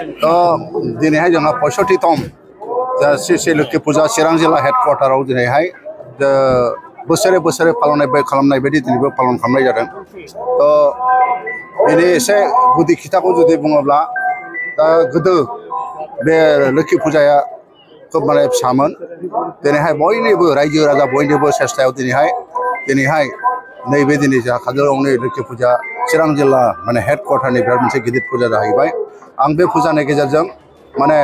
दिनैहाय जोंहा 65तम श्री श्री लोक्षि फुजा चिरां जिल्ला हेडक्वार्टाराव दिनैहाय बोसोरे बोसोरे खालामनाय बायदि दिनैबो पालन खालामनाय जादों। बेनि एसे गुदि खिथाखौ जुदि बुङोब्ला दा गोदो बे लोक्षि फुजाया खोब माने फिसामोन। दिनैहाय बयनिबो रायजो राजा बयनिबो सेस्थायाव दिनैहाय नैबे दिनै जोंहा काजलगावनि लोक्षि फुजा चिरां जिल्ला माने हेडक्वार्टारनि बिराद मोनसे गिदिर फुजा जाहैबाय। आं बे फुजानि गेजेरजों माने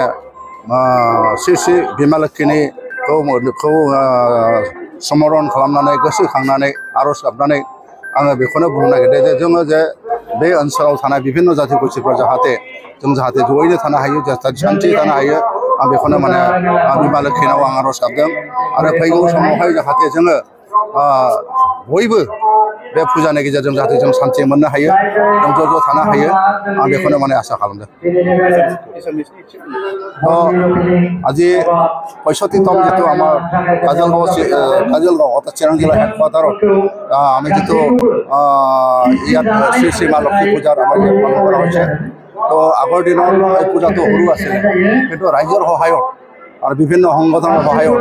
श्री श्री बिमा लोक्षिखौ समरन खालामनानै गोसोखांनानै आरज गाबनानै आङो बेखौनो बुंनो नागिरदों जे जोङो जे बे ओनसोलाव थानाय बिभिन्न जाथि खुसिफ्रा जाहाथे जयैनो थानो हायो, शान्ति थानो हायो, आं बेखौनो माने बिमा लोक्षिनाव आं आरज गाबदों। आरो फैगौ समावहाय जाहाथे जोङो बयबो बे फुजानि गेजेरजों जाहाथे जों शान्ति मोननो हायो, जों ज' थानो हायो, आं बेखौनो माने आसा खालामदों। আজি 65তম जितु आमार काजलगाव अर्थात चिरां जिल्ला हेडक्वार्टाराव आमी जितु श्री श्री मा लक्ष्मी पूजार पालन करा होइছে। तो आगर दिनाव पूजा तो सरू आছিলে, किन्तु राइजर सहायत और विभिन्न संगठনৰ सहायत,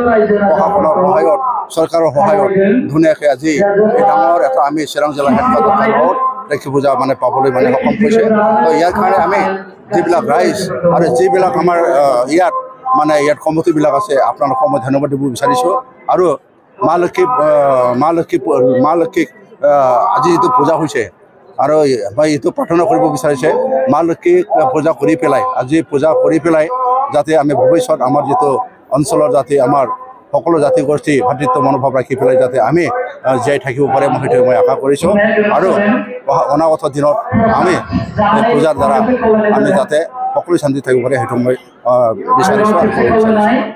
प्रशासনৰ सहायत, सरकाৰৰ सहायत धुनीयाকৈ আজি এই ডাঙৰ এটা আমি চিৰাং জিলা হেডকোৱাৰ্টাৰত লক্ষ্মী পূজা মানে পাবলৈ মানে সক্ষম হৈছে। তো ইয়াৰ কাৰণে আমি যিবিলাক ৰাইজ আৰু যিবিলাক আমাৰ ইয়াত কমিটিবিলাক আছে আপোনালোকক মই ধন্যবাদ দিব বিচাৰিছোঁ। আৰু মা লক্ষ্মীক আজি যিটো পূজা হৈছে আৰু মই এইটো প্ৰাৰ্থনা কৰিব বিচাৰিছে, মা লক্ষ্মীক পূজা কৰি পেলাই আজি পূজা কৰি পেলাই যাতে আমি ভৱিষ্যত আমাৰ যিটো অঞ্চলৰ যাতে আমাৰ সকলো জাতি গোষ্ঠী ভাতৃত্ব মনোভাৱ ৰাখি পেলাই যাতে আমি জীয়াই থাকিব পাৰে, সেইটো মই আশা কৰিছোঁ। আৰু অনাগত দিনত আমি পূজাৰ দ্বাৰা আমি যাতে সকলো শান্তি থাকিব পাৰে সেইটো মই বিচাৰিছোঁ আৰু ক'ব বিচাৰিছোঁ।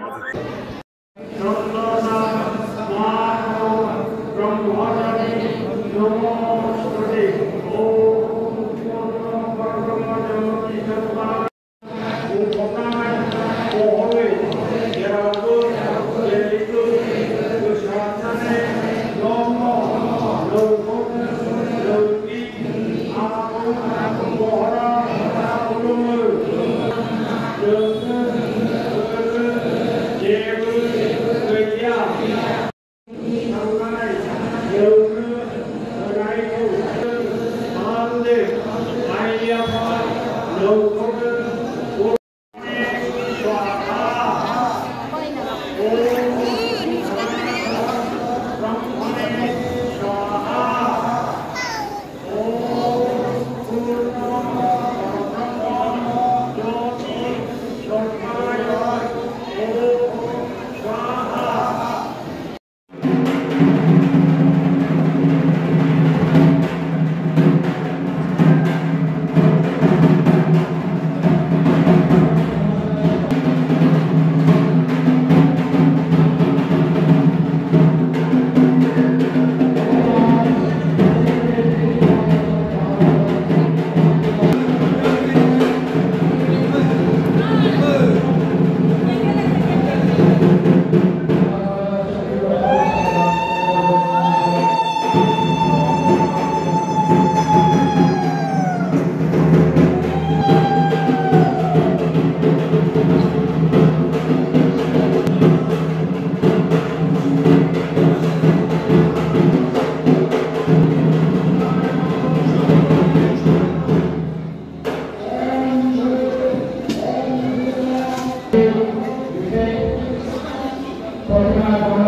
Terima kasih.